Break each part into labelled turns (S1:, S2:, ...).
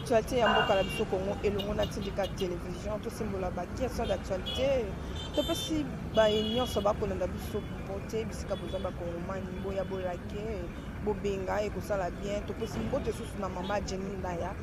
S1: actualité ya mboka na biso Congo elongo na tindika télévision to simbola ba question d'actualité to pesi ba nyonso ba kolanda biso pote bisika bozamba kongomani boya bolake bobenga et kosala bien to pesi mbote susu na mama Jenny Naya,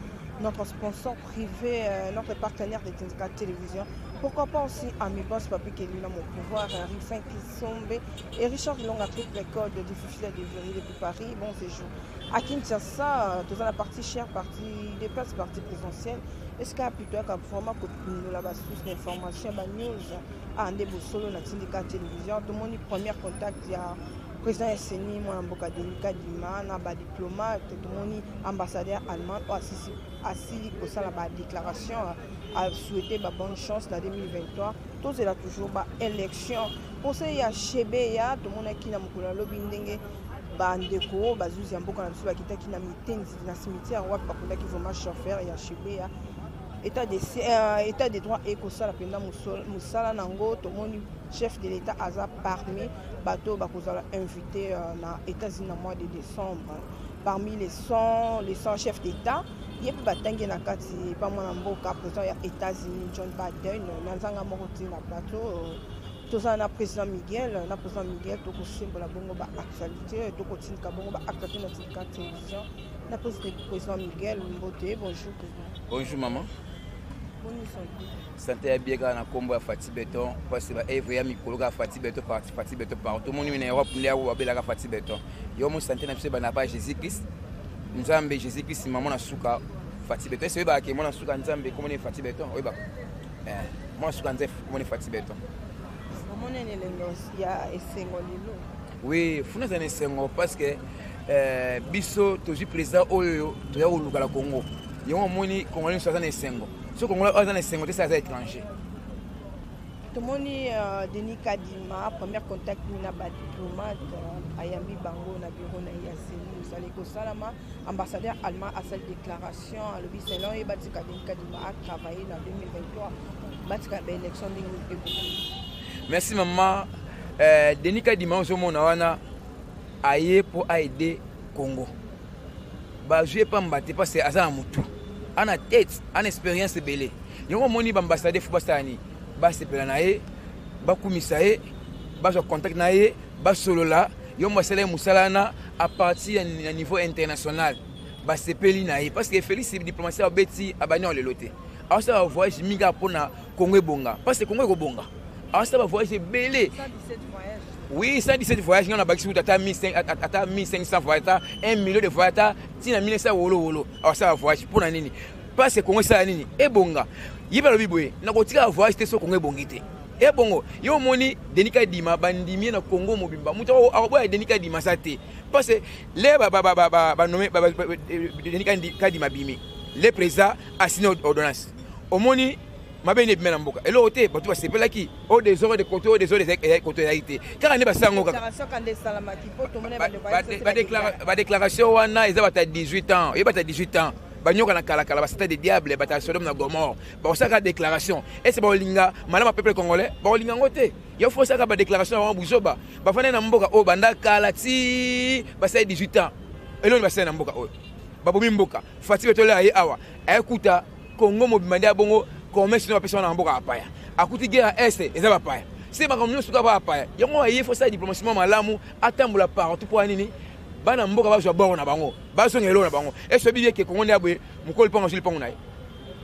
S1: notre sponsor privé, notre partenaire de Tindika Télévision. Pourquoi pas aussi Amibos Papi Kelly dans mon pouvoir, Rifin Kisombe et Richard Long Afrique Record de difficile à déverrouiller depuis Paris. Bon séjour. À Kinshasa, dans la partie chère, partie des places, partie présentielle. Est-ce qu'il y a plutôt un format que nous avons source d'information, news, à Andebo Solo, dans Tindika Télévision. Tout le monde premier contact, il y a président SNI, mon Mboka Denika Dima, un diplomate, tout le monde ambassadeur allemand, assis au sein de la déclaration, a souhaité bonne chance en 2023. Tout c'est là toujours élection. Pour ça, il y a Chebeya, tout le monde qui n'a pas lobby ndenge bandeko, bazuzi mboka na biso bakita qui n'a mitenzi na cimetière wa pakunda qui vont chauffeur il y a Chebeya. État des droits et que ça la penda musala nango tout le monde chef de l'état aza parmi bateau bakozala invité na États-Unis au mois de décembre. Parmi les 100 chefs d'état, il y a batangi na kati pas moi mboka président ya États-Unis John Biden nanzanga mokoti na plateau tout ça na président Miguel to ko simbola bongo ba actualité to ko tinka bongo ba actualité na Tindika Télévision na président Miguel Mbote. Bonjour président.
S2: Bonjour maman. Santé bien na kombo ya Fati Beton parce que Eve ya mikolo ga Fati Beton partout mon en Europe là où abela ga Fati Beton yo mo santé na biso bana pa Jésus Christ nzambe Jésus Christ maman na suka Fati Beton c'est ba ke mona suka nzambe comment Fati Beton oui ba moi suka nzambe comment Fati Beton
S1: maman ne le ya esengo lilo
S2: oui funa za esengo parce que biso toji président oyo to ya oluka la Congo yo moni congolais so za esengo. Ce qu'on a dans les 50 c'est à étranger.
S1: Tout le monde Denis Kadima, premier contact mina ba diplomate Ayambi Bango na bureau na Yasini Saleko Salama, ambassadeur allemand à cette déclaration à l'Obi Salon et Batika Denis Kadima a travaillé en 2023. Batika ba élection de
S2: Merci maman. Denis Kadima au mona wana aye pour aider Congo. Ba jouer pas mbaté parce que azana mutu. En a tête, en expérience belé. Yongo moni ambassadeur fubasani, ba sepela nae, ba kumisae, ba jo contact nae, ba solola, yongo masala musalana à partir à niveau international. Ba sepeli nae parce que Félix diplomatie a beti abanya le loté. Alors ça va voyage miga pona Congo bonga parce que Congo ko bonga. Alors ça va voyage belé.
S1: 117 voyages.
S2: Oui, 117 voyages, on a bâti à 1500 voyages, 1 million de voyages, tina 1900 wolo. Alors ça va voyage pour nani. Parce que Congo ça nini et bonga. Yiba lobi boye, na kotika voyage te so Congo bongité. Et bongo, yo moni Denis Kadima bandimi na Congo mobimba. Muto aboya Denis Kadima ça te. Parce que les ba nommé Denis Kadima bimi. Le président a signé ordonnance. Au moni mabene bimena mboka elo ote batu ba sepela ki o des heures de côté des heures de côté haïté car ne ba sango ka ba déclaration wana eza bata 18 ans et bata 18 ans ba nyoka na kala ba c'était des diables bata Sodome na Gomorrhe ba osaka déclaration et c'est ba olinga malama peuple congolais ba olinga ngote yo faut saka ba déclaration wa buzoba ba fana na mboka o banda kala ti ba c'est 18 ans elo ba c'est na mboka o ba bomi mboka Fati Beton ayi awa écoute Congo mobimanda bongo comme si nous personne en boka apaya akuti guerre est eza apaya c'est ba comme nous suka ba apaya yango ayi faut ça diplomatiquement malamu atambula partout pour nini bana mboka ba zo bon na bango ba zo ngelo na bango et ce billet que Congo na boye mukoli pongo sur pongo na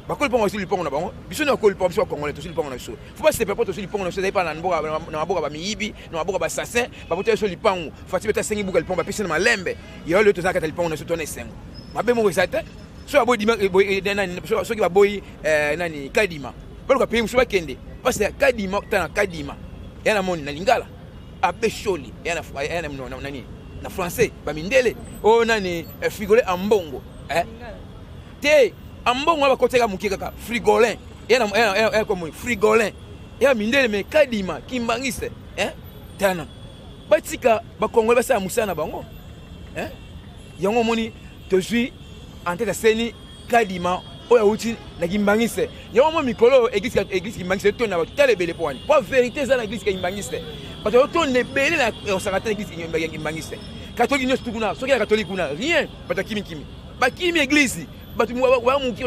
S2: ba koli pongo sur pongo na bango biso na koli pongo sur Congo to sur pongo na so faut pas se préparer to sur pongo na so pas na mboka na mboka ba miyibi na mboka ba assassin ba bote sur pongo Fati Beton sengi buka pongo ba pisa na malembe yo le to za kata pongo na so to na sengo mabe mo resate so aboy dima boy nani so ki ba boy nani Kadima balo ka pemu so bakende parce que Kadima tana Kadima yana moni na lingala abesholi yana nani na français ba mindele o nani frigolin ambongo te ambongo ba koteka mukika ka frigolin yana comme frigolin ya mindele me Kadima kimbangise tana batika ba kongole ba sa musana bango yango moni to suis en tête seni Kadima oya uti na kimbangise yo mo mikolo église kimbangise to na tele bele point pour vérité ça na église kimbangise parce que to ne bele na sakata église kimbangise catholique nyos tukuna so ki catholique kuna rien parce que kimi ba kimi église bato ba muki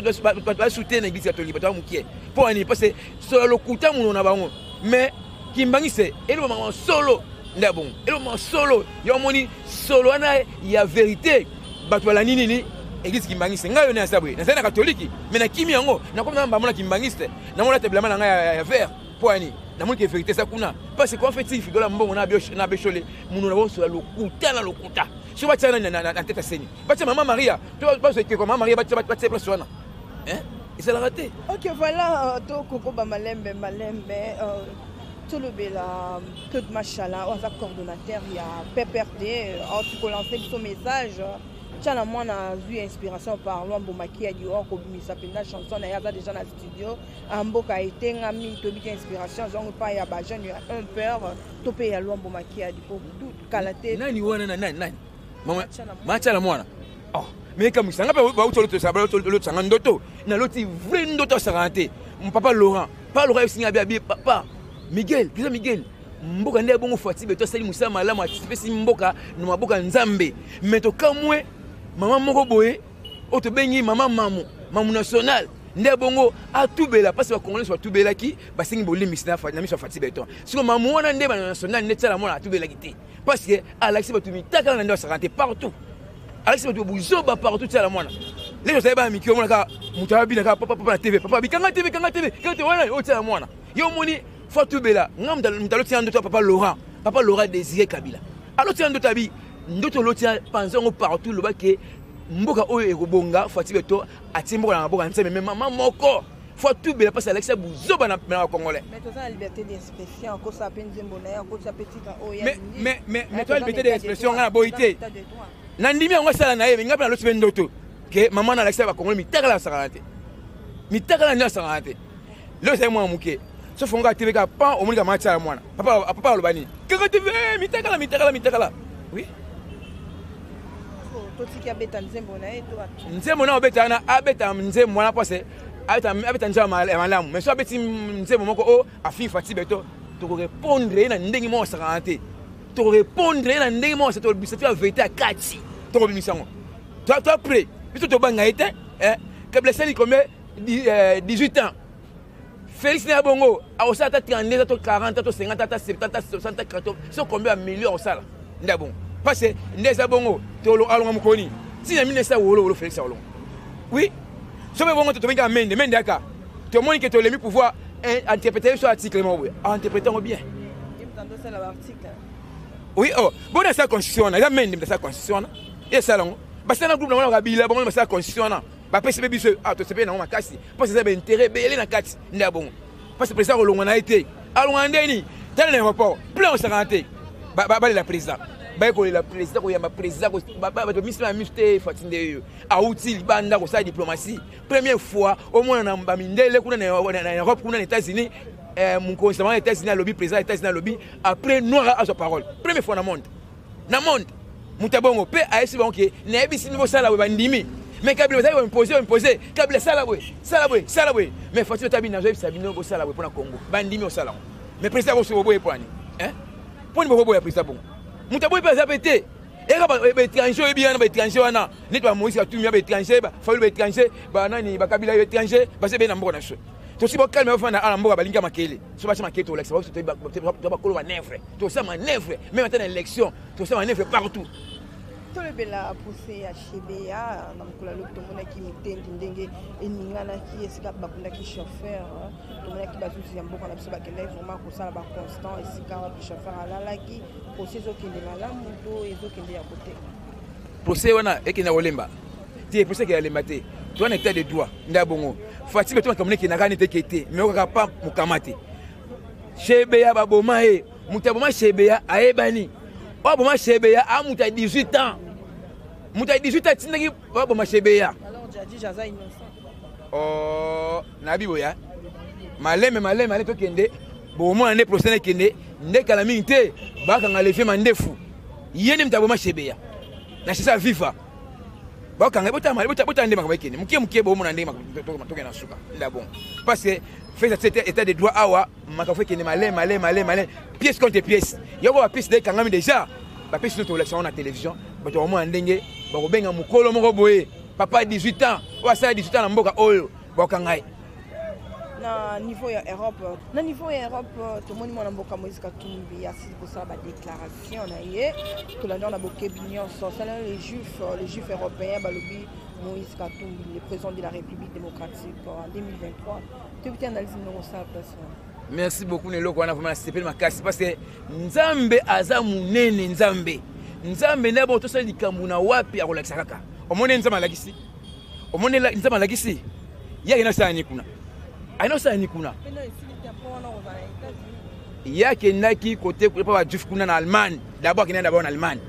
S2: ba soutenir l'église catholique bato muki pour ani parce que solo lokuta muno na bango mais kimbangise elo mama solo ndabon elo mama solo yo moni solo na ya vérité bato la nini ni église kimbangise ngayo ne asabwe na sana catholique mais na kimi yango na comme na mbamona kimbangiste na mona teblama na ngaya ya vert pour ani na moni que vérité ça kuna parce que en fait il figola mbongo na bechole muno na bo solo lokuta si on va na tête à saigner. Maman Maria, tu vas pas que Maman Maria va te place là. Hein? Et ça l'a raté.
S1: Ok, voilà, to Coco Malembe, tout le bela, tout machala, on a coordonnateur, il y a PPRD, tu peux lancer son message. Tiens, moi, on a vu inspiration par Luambo Maki a dit, oh, comme il s'appelle la chanson, il y a déjà dans le studio. Amboka a été un ami, tu as inspiration, j'en pas, il y a Bajan, il y a un père, tu peux y aller Luambo Maki a dit, pour tout, Kalaté.
S2: Nani, Mama, machala mwana. Oh, mais comme ça, on va autour de ça, l'autre ça ndoto. Na l'autre vrai ndoto ça renté. Mon papa Laurent, pas Laurent signé bien papa. Miguel, qu'est-ce Miguel? Mboka ndé bongo fati beto sali musa malamu anticiper si mboka no maboka nzambe. Mais to kamwe maman moko boye, auto bengi maman mamu national. Ndé bongo a tubela parce que les Congolais sont tubela qui ba singi bolimi sina fati na miso fati beto. Siko mamu wana ndé ba national ndé tsala mona tubela kité. Parce que Alexis Batumi taka na ndo sarante partout. Alexis Batumi buzoba partout ça la mwana. Les gens savent mi ki omona ka mutabi na ka papa na TV. Papa bikanga TV quand wana o tsala mwana. Yo moni Fatou Bela ngam mutalo tia ndo papa Laurent. Papa Laurent Désiré Kabila. Alors tia ndo tabi ndo lo tia panzongo partout lo ba ke mboka oyo ekobonga Fatou Beto atimboka na mboka ntseme mais maman moko Fatou Bela parce Alexis buzoba na Congolais.
S1: Mais toi la liberté d'expression encore ça peine zembona encore ça petit
S2: mais toi la liberté d'expression na boité. Nandimi yango sala na ye ngapi na lotibe ndoto ke maman na Alexis ba Congolais mitakala sarate. Mitakala na sarate. Lo sai mwa muke. So fonga TV ka pan o mulika matcha mwana. Papa lobani. Kaka TV mitakala. Oui.
S1: Toti abeta nzembona e toi.
S2: Nzembona obeta na abeta nzembona parce abeta nzamba malamu. Mais so abeti nzembona moko o afi Fati Beto to répondre na ndengi mo sarate. To répondre na ndengi mo sa to bisatu la vérité à kati. To bisango. Toi prêt. Biso to banga ete que blessé comme 18 ans. Félix Nabongo, à Osaka, 32, 40, 50, 70, 60, 80, c'est combien de millions au salaire? Ndabon. Parce que Ndezabongo, tu as allongé mon coni. Si tu as mis ça au Félix Saolon. Oui. Si tu as mis un mende, d'accord. Tu as montré que tu as mis pouvoir interpréter sur l'article. Interprétons bien. Oui, oh. Bon, dans sa constitution, il y a même dans sa constitution. Il y a ça là. Parce que dans le groupe, on a Rabila, bon, dans sa constitution. Ba pese bebi se to sepe na makasi parce que ça be intérêt belé na kati ndabongo parce que président Olongo na été alonga ndeni dans l'aéroport plein au saranté ba la président ba ko la président ko yamba président ko ba to misla miste fatinde yo auti libanda ko sa diplomatie première fois au moins na mbamindele kuna na Europe kuna na États-Unis mon conseiller aux États-Unis lobby président États-Unis lobby après noir à sa parole première fois na monde mutabongo pe aesi bonke na ebisi niveau sala we bandimi. Mais Kabila va imposer. Kabila salabwe. Mais faut que tu aies Sabino au salabwe pour le Congo. Bandimi au salon. Mais président au sobo pour hein? Pour le bobo ya président bon. Mutabo pas zapété. Et là étranger bien étranger wana. Ni toi Moïse tu bien étranger ba faut étranger ba nani ba Kabila étranger ba c'est bien mbo na so. To si bo calme fa na mbo balinga makele. So ba makele to Alex ba kolo manœuvre. To ça manœuvre même maintenant élection, to ça manœuvre partout.
S1: Tout le bela poussé à Chebea, namkula loto mona ki mitendi ndenge eningana ki esika bakunda ki chauffeur, to mona ki bazuzi ya mboka na biso bakenda vraiment kosala ba constant esika wa chauffeur alala ki procès okende malamu to ezokende ya côté.
S2: Procès wana ekena olemba. Ti procès ki alemba te. To wana état de droit ndabongo. Fati beto kamune ki nakani te kete, mais okaka pa mukamate. Chebea baboma e, mutaboma Chebea aebani. Baboma Chebea a muta 18 ans. Muta 18 ans tindaki baboma Chebea.
S1: Alors Djadji Jaza innocent.
S2: Oh, nabi boya. Maleme to kende. Bomo ane procès kende, ndeka mingi te, baka ngalefe mandefu. Yene mutaboma Chebea. Na sisa viva. Baka ngabota ndema kabekene. Mukie bomo na ndema to na suka. Nda bon. Parce que fait cet état de droit awa makafe kene malem pièce contre pièce yoko ba pièce de kangami déjà ba pièce notre élection na télévision ba to mo ndenge ba ko benga mukolo moko boye papa 18 ans oyo asala 18 ans na mboka oyo boka ngai
S1: na niveau ya Europe na niveau ya Europe tomoni mwana mboka Moïse Katumbi asili kosala badéclaration na ye tolanda na bokebi nyonso sala les juifs européens balobi Moïse Katumbi le président de la République démocratique en 2023 tu peux analyser nos ça place.
S2: Merci beaucoup neloko wana vraiment sepeli makasi parce que nzambe aza munene nzambe na bo tosali likambo na wapi akolakisa kaka omone nzambe alakisi omone nzambe alakisi yake na sani kuna aino sani kuna yake naki côté pour ba juif kuna na Allemagne d'abord kina d'abord en Allemagne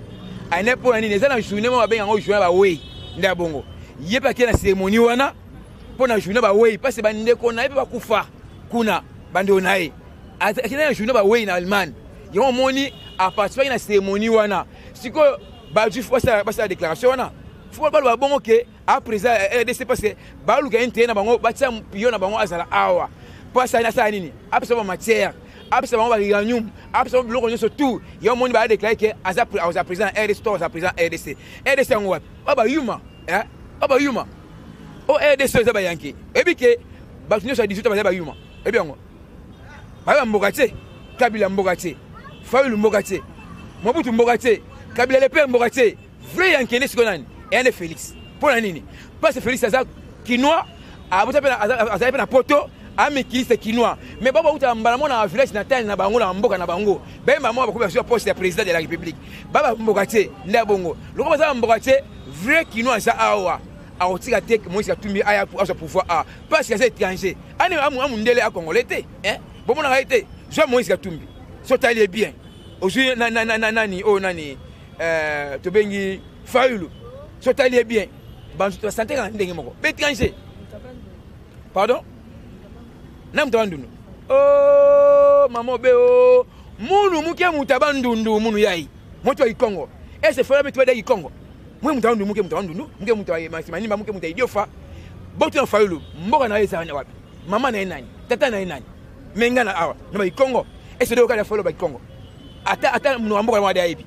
S2: aine pour nini ezana journée mo ba benga ngo journée ba wei nda bongo yepa kina cérémonie wana pour na journée ba wei parce que ba ndeko na yepa kufa kuna bande onaye akina journée ba wei na Allemagne yo moni a participer na cérémonie wana siko ba juif basa déclaration wana faut pas le bon que après ça RDC parce que ba luka intérêt na bango ba tia pion na bango azala awa parce que na ça nini après ça matière après ça ba uranium après ça biloko nyonso tout yo moni ba déclarer que aza président RDC to aza président RDC ngo wapi ba yuma ba yuma o RDC za ba yanki ebi ke ba nyonso 18 ba yuma ebi ngo ba mboka te Kabila mboka te Fayulu mboka te Mobutu mboka te Kabila lepe mboka te vrai yankene siko nani ene Félix pour nini parce que Félix aza quinois aza na poto amikiliste quinois mais baba uta mbala mona village natal na bango na mboka na bango bemba mo ba ko poste ya président de la République baba mboka te nda bongo loko baza mboka te vrai quinois za awa aotika te Moïse Katumbi aya pour son pouvoir parce que c'est étranger ani amu ndele a congolais te bon mon arrêté soit Moïse Katumbi sotali bien aujourd'hui nani to bengi Fayulu sotali bien bantu to santé kan ndenge moko étranger pardon nam tawandunu oh maman beo munu muke mutabandundu munu yai moto yi Congo et c'est fera mettre yi Congo moi mutawandunu muke mutaye masimani muke mutaye diofa botu na Fayulu mboka na yesa na wapi mama na nani tata na nani menga na awa na yi Congo et c'est doka na Fayulu ba Congo ata munu mboka na yaibi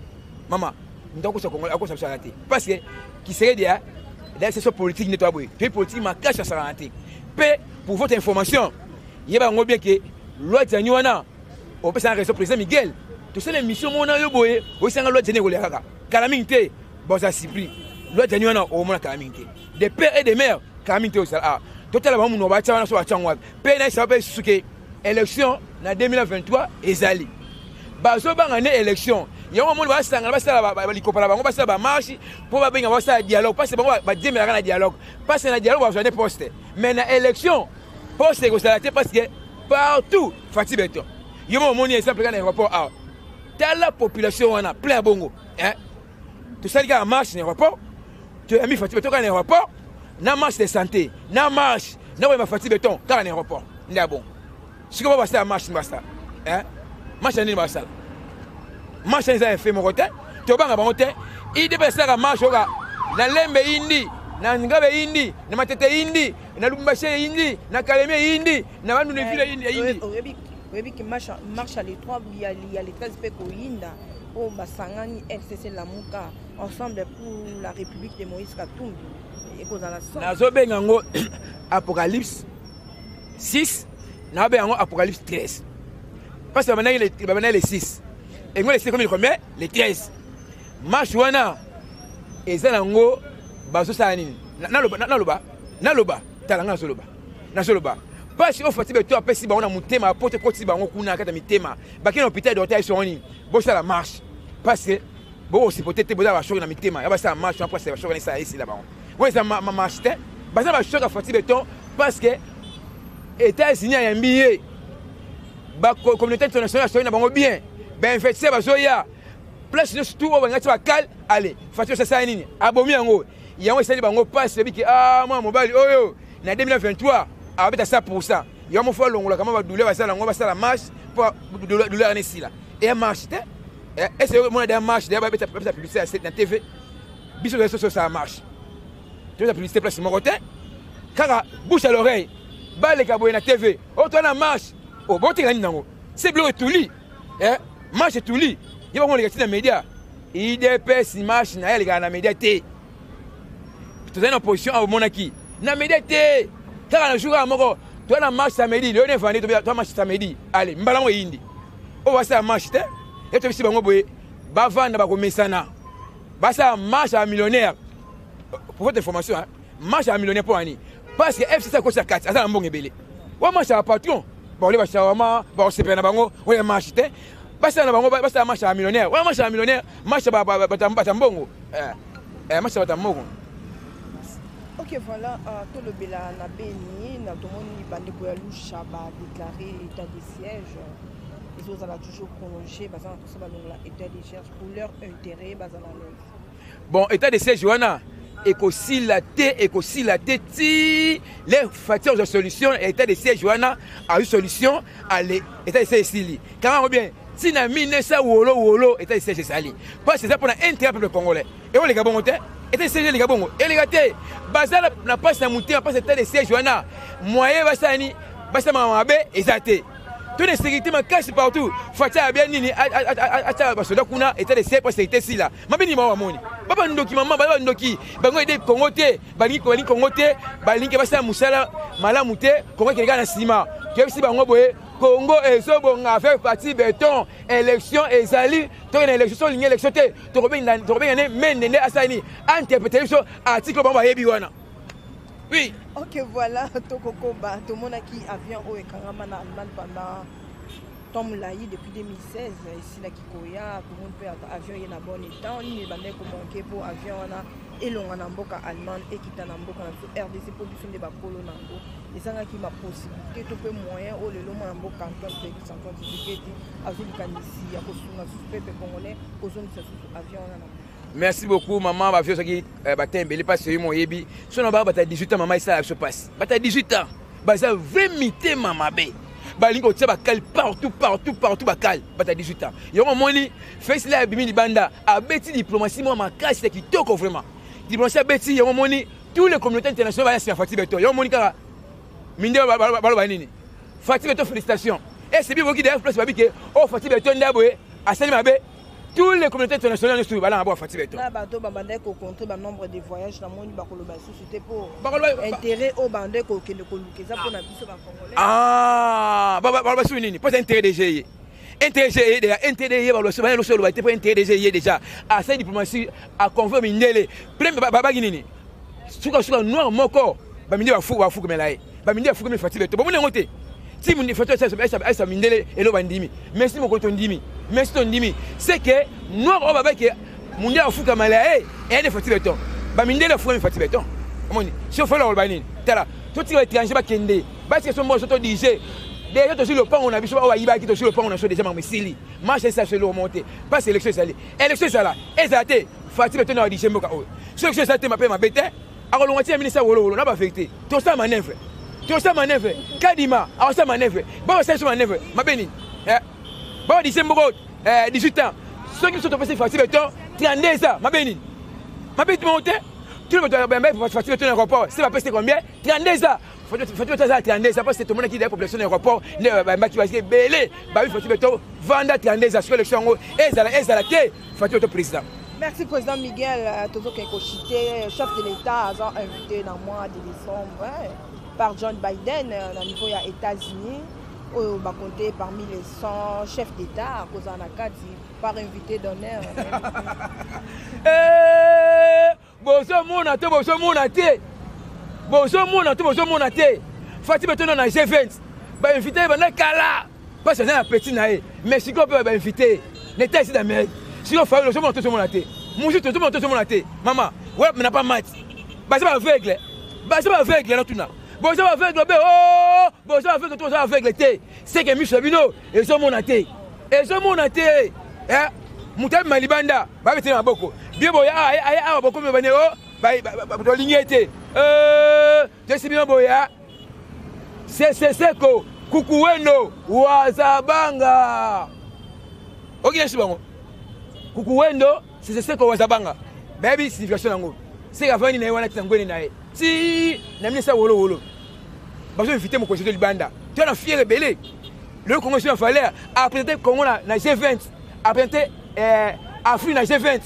S2: mama ndako sa Congo akosa sarate parce que qui serait derrière c'est politique nettoie puis politique ma cache à sarate pe pour votre information il y a bien que loi Tanywana au président président Miguel tout ça les missions mona yo boye o sanga loi Tanywana ko lekaka calamité boza sipri loi Tanywana au mona calamité des pères et des mères calamité au sala totalement mun ba tsawana so atangwa pe na sa pe suke élection na 2023 ezali bazo banga ne élection yango moni basanga basala balikopala bango basala ba marche pour ba benga basala dialogue parce que bango ba demela na dialogue parce que na dialogue ba joindre poste mais na élection poste ko sala te parce que partout Fati Beton yomo moni exemple na aéroport dans la population wana plein bongo tout ça ka marche na aéroport tu as mis Fati Beton na aéroport na marche de santé na marche na ba Fati Beton ka na aéroport nda bon siko ba basala marche basta marche ni basala marche les a fait mon côté to banga bango te ide pesa ka marche oka na lembe indi na ngabe indi na matete indi na lumbashe indi na kaleme indi na bandu ne vile indi
S1: oyebi ki marche à l'étroit il y a les 13 pe ko inda o basangani FCC Lamuka ensemble pour la République de Moïse Katumbi et cause à la sorte
S2: nazo benga ngo Apocalypse 6 na benga ngo Apocalypse 13 parce que maintenant les 6 et moi les combien combien les 13 marche wana ezanango bazo sa nini naloba talanga soloba parce que Fati Beton apesi bango na mutema apote koti bango kuna kata mitema bakina hôpital d'hôtel soni bo ça la marche parce que bo aussi peut-être bo za choc na mitema ya ba ça marche après c'est ba choc na ça ici là bango ouais ça marche te ba ça ba choc à Fati Beton parce que États-Unis a NBA ba communauté internationale soni na bango bien ben fait c'est bazoya place de tout on va cal allez Fati ça nini abomi yango yango esali bango passe biki moi mobali oyo na 2023 abeta 100% yango fo longola kama ba douleur basala ngo basala marche pour douleur nesi là et marche te et c'est moi dans marche d'ailleurs beta publicité à 7 na TV biso réseaux sociaux ça marche tu la publicité place mon côté kaka bouche à l'oreille bale ka boye na TV o to na marche o bote ngani nango c'est bleu tout lit marche tout lit yeba ngo les médias IDPS marche na les gars na média té tu as une opposition à Monaki. Na médité. Tu as un jour à Moko. Tu as un match samedi. Tu as un match samedi. Allez, Mbalango Indi. On va faire un match. Et tu as vu si Bavanda Bakomesana. Basa marche à millionnaire. Pour votre information, marche à millionnaire pour Annie. Parce que FC ça coûte 4. Ça un bon ébélé. On marche à patron. Bon, les bachawama, bon, c'est pas bango, on est marché. Basta na bango, basta marche à millionnaire. On marche à millionnaire, marche à batambongo. Marche à batambongo.
S1: Ok, voilà, tout le Bela na Beni, na tout le monde bande pour la louche a déclaré état de siège. Les autres ont toujours prolongé, parce que ça va état de siège pour leur intérêt,
S2: bon, état de siège, Johanna, et qu'aussi la tête, si les facteurs de solution, état de siège, Johanna, a eu solution à l'état de siège ici. Quand on bien, si na mine ça wolo, état de siège sali. Parce que ça pour l'intérêt peuple congolais. Et on les gabons, état de siège les gabons. Et les gâtés, bazar n'a pas sa montée, pas état de siège, Johanna. Moyen basani, basa mamabe, exacté. Toute la sécurité m'a caché partout. Fatia bien nini ata basoda kuna état de siège pour sécurité si là. Mabini ma moni. Baba ndoki maman baba ndoki. Bango ede Congo te, balingi Congo te, balingi basa musala malamu te, Congo keleka na sima. Kebisi bango boye Congo ezo bonga faire partie béton élection ezali to na élection ligne élection te. To robenga ne menene asani interprétation article bamba yebi wana. Oui.
S1: Ok, voilà, Tokoko, tout le monde qui avion au Ekarama en Allemagne pendant Tom Laï depuis 2016, ici la Kikoya, tout le monde peut avoir avion en bon état, on y va manquer pour avion et l'on a un boka allemand et qui t'a un boka RDC pour du film de Bakolo Nango. Et ça qui m'a possibilité, tout peu moyen, au le long un boka canton de Santon Ticket, avion de Canissi, à cause de la peuple congolais, aux zones de avion.
S2: Merci beaucoup, maman. Ma fille, qui est pas sur mon yebi. Si on a 18 ans, maman, ça se passe. 18 ans. Ça va imiter maman. Balingo tsa bakal partout. Bakal. 18 ans. Yo mon moni, fait cela bimi di banda. A beti diplomatie, moi ma casse c'est qui toko vraiment. Diplomatie a beti, yo moni, tous les communautés internationales va Fati Beto. Yo moni kara. Minde balo banini. Fati Beto, félicitations. Et c'est bien vous qui d'ailleurs place babi que oh Fati Beto ndaboé, asali mabe. Tous les communautés internationales ne sont pas là à Fati Beto.
S1: Là, bateau bandé ko compter le nombre de voyages dans monde bakolo ba société pour intérêt au bandé ko kende ko lukeza pour na biso ba congolais.
S2: Ah, ba nini, pas intérêt DG. Intérêt déjà, intérêt ba lo so lo ba pour intérêt DG déjà. À cette diplomatie à convaincre Mindele. Premier baba nini. Suka noir moko, ba Mindele ba fu comme là. Ba Mindele fu comme Fati Beto. Ba mo ngote. Si mon photo ça Mindele et lo bandimi. Merci mon coton dimi. Merci ton dimi. C'est que noir au baba que mon dia fu comme là et elle Fati Beto. Ba Mindele fu comme Fati Beto. Comment si on fait la urbanine. Tala. Tout les étrangers ba kende. Parce que son mo soto DJ. Déjà sur le pont on a vu ça wa yiba qui sur le pont on a déjà mamesili. Marche ça sur le remonter. Pas élection ça là. Élection ça là. Exacté. Fati Beto na DJ mboka o. Ce que ça te m'appelle ma bête. Alors on va ministre wolo na ba affecté. Tout ça manœuvre. Tu as manœuvre, Kadima, a sa manœuvre. Bon, c'est sa manœuvre, ma béni. Bon, 18 ans. Ceux qui sont passés Fati Beto, 32 ans, ma béni. Ma béni, tu montes, tu le veux Fati Beto dans l'aéroport. C'est pas passé combien 32 ans. Fati Beto, ça 32 ans, parce que c'est tout le monde qui est dans la population de l'aéroport. Qui va se belé, Fati Beto, vendre 32 ans sur l'élection. Et ça la tête, Fati Beto président.
S1: Merci Président Miguel, Tozo Kenkochité, chef de l'État, a invité dans le mois de décembre. Par John Biden au niveau des États-Unis, on va compter parmi les 100 chefs d'État, par invité d'honneur.
S2: Fati Beto na G20. Ba invité ba na kala. Parce que na petit na mais si on peut ba invité, n'était ici d'Amérique. Si on fait le monde tout le monde a été. Mon tout le monde a été. Maman, ouais, mais n'a pas mat. Ba ça aveugle. Ba ça aveugle là tout na. Bon, ça va avec le oh! Bon, ça va avec toi, ça va avec le thé. C'est que Michel Bino, et ça mon athée. Et ça mon athée. Hein? Moutab Malibanda, va mettre un boko. Bien, boya, aïe, beaucoup me venir, bah, lignité. Je sais bien, boya. C'est Seko, Kukuweno, Wazabanga. Ok, je suis bon. Kukuweno, c'est Seko, Wazabanga. Baby, signification. C'est la fin de l'année. Si, n'aimez ça, wolo. Parce que invité mon conseiller de Libanda. Tu as un fier rebelle. Le Congo sur Valère a présenté le Congo dans G20, a présenté Afrique dans G20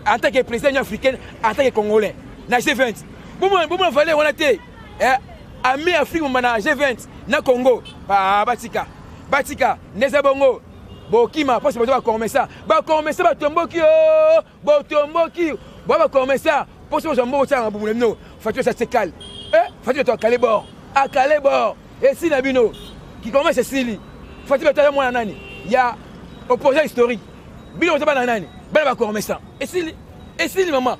S2: en tant que président africain, en tant que Congolais. Dans G20. Boum valé on a été. Ami Afrique mana G20 na Congo. Batika. Neza bongo. Bokima parce que ba comme ça. Ba comme ça ba tomboki oh. Ba tomboki. Ba comme ça. Pour ce jambo ça en boum no. Fatou ça se calme. Fatou to Calébor. À Calébor. Et si Nabino qui commence Sili. Fatou to moi nani. Il y a opposant historique. Bino ça ba nani. Ba comme ça. Et si maman.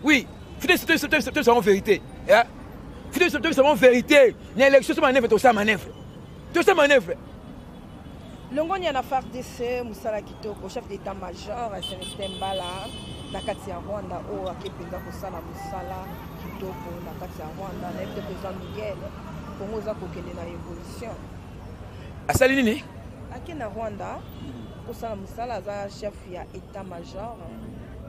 S2: Oui. Fidèle c'est en vérité. Fidèle c'est en vérité. L'élection c'est manœuvre tout ça manœuvre. Tout ça manœuvre.
S1: Longo nya na FARDC musala kitoko chef d'état-major Célestin Mbala na kati ya Rwanda o akependa kosala musala kitoko na kati ya Rwanda na le président Miguel Kongo za kokende na évolution.
S2: Asali nini?
S1: Ake na Rwanda kosala musala za chef ya état-major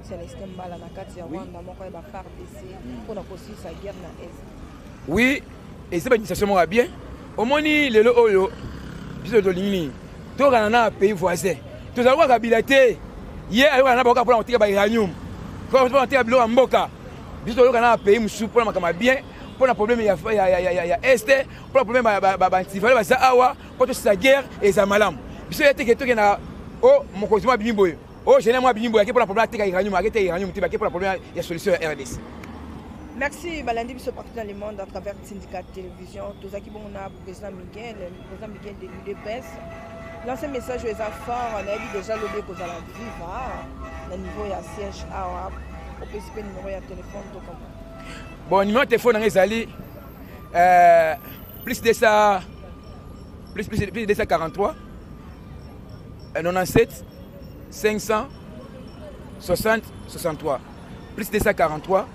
S1: Célestin Mbala na kati ya Rwanda moko ya FARDC pour kosisa guerre na Est.
S2: Oui, et c'est pas une situation bien. Au moni lelo oyo biso de lingini. Tout un pays voisin. Tout ça, on a habilité. Hier, on a beaucoup pour tirer uranium. Quand on tirer l'eau en boca, biso on a un pays musu pour ma bien. Pour le problème il y a est, pour le problème antival basa awa, pour toute cette guerre et ça malam. Biso était que tout na oh mon cousin bimboy. Oh je n'aime moi bimboy qui pour le problème tirer uranium, arrêter uranium, qui pour le problème il y a solution RDC.
S1: Merci Balandi biso partout dans le monde à travers le syndicat de télévision. Tous qui bon on a président Miguel de l'UDPS. L'ancien message aux enfants, on a dit déjà le dé qu'on a vivre, le niveau il y a siège au PCP numéro de téléphone tout comme.
S2: Bon numéro de téléphone on est plus de ça 43 97 500 60 63 plus de ça 43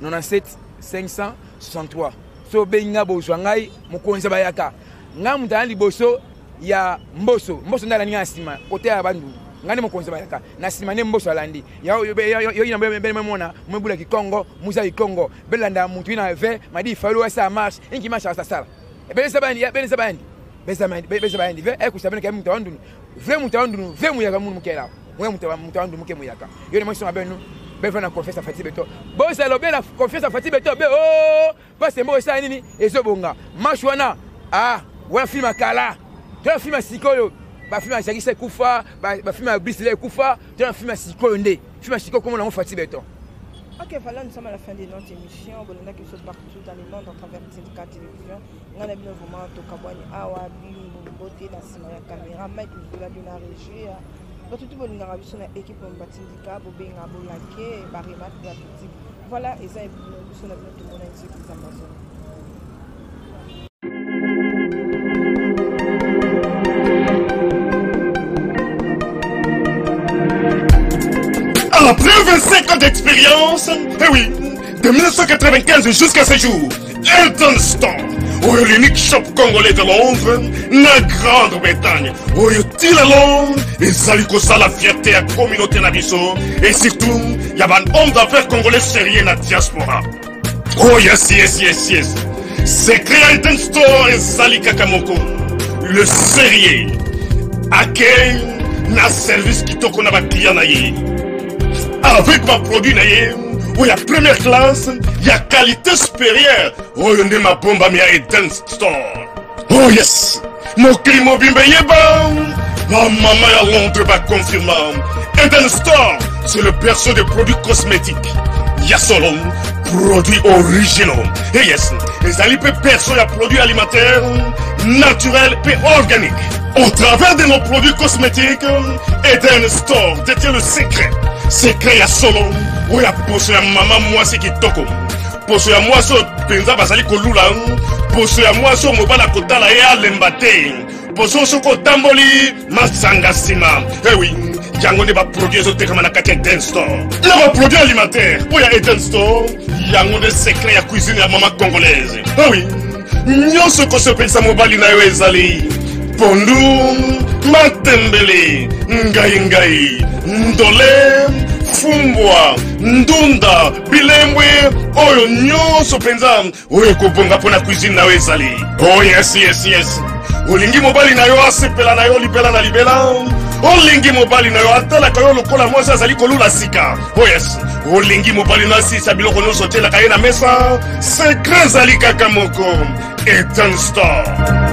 S2: 97 500 63 so benga bozwangai mokonza bayaka ngamu tani liboso ya mboso ndala ninga sima côté ya bandu ngani mokonza bayaka na sima ne mboso alandi yo ina mbele mona mbula kikongo muza kikongo belanda muntu ina ve madi falo sa marche inki marche sa sala bele sabandi ve ekusabana ka muntu wandu ve mu yaka mu mukela mu muntu wandu muke mu yaka yo ne mo sima benu belle na confiance à Fati Beto bon c'est le la confiance à Fati Beto oh parce que moi ça nini ezobonga machwana wa film akala tu as film sikolo ba film Jagisa kufa ba film Brisle kufa tu as film sikolo ndé film sikolo comme on Fati Beto.
S1: Ok, voilà, nous sommes à la fin de notre émission. Bon, on a qui sont partout dans le monde à travers le syndicat de télévision. On a bien vraiment tout Kabouani Awa, beauté, la caméra, Mike, nous voulons bien régie. Donc tout le monde a vu son équipe en syndicat, Bobé, Ngabolaké, Barimat, voilà, et ça est tout le monde a été Amazon.
S3: Après 25 ans d'expérience, eh oui, de 1995 jusqu'à ce jour, Elton Store, l'unique shop congolais de Londres, la Grande-Bretagne, il a Londres, et Zaliko ça la fierté à la communauté Nabiso, et surtout, il y a un homme d'affaires congolais sérieux dans la diaspora. Oh yes. C'est créé Elton Store et Zalika Kamoko, le sérieux, à quel na service qui t'a qu'on a client naïe. Avec ma produit où il y a première classe, il y a qualité supérieure. Oh, il y a ma bombe à Eden Store. Oh yes, mon climat bimbe yeba. Ma maman à Londres va confirmer. Eden Store, c'est le berceau des produits cosmétiques. Il y a solo produits originaux. Et yes, les alipes perso à produits alimentaires, naturels et organiques. Au travers de nos produits cosmétiques, Eden Store détient le secret. Secret ya solo, où ya poso ya maman moi c'est qui toko. Poso ya moi so penza basali kolula, poso ya moi so mobala kotala ya lembate. Poso so kotamboli masanga sima. Eh oui, yango ne ba produit zo te kama na kati Eden Store. Na ba produit alimentaire, où ya Eden Store, yango de secret ya cuisine ya maman congolaise. Eh oui, nyonso ko so pensa mobali na yo ezali. Pondu, matembele, ngai, ndole, fumbwa, ndunda, bilembwe, oyo nyonso penza, oyo kobonga pona cuisine na ezali. Oh yes. Olingi mobali na yo asepela na yo libela na libela, olingi mobali na yo atalaka yo lokola mwasi azali kolula sika. Oh yes, olingi mobali na asisa biloko nyonso otelaka ye na mesa, sekre ezali kaka moko. Ethan Star.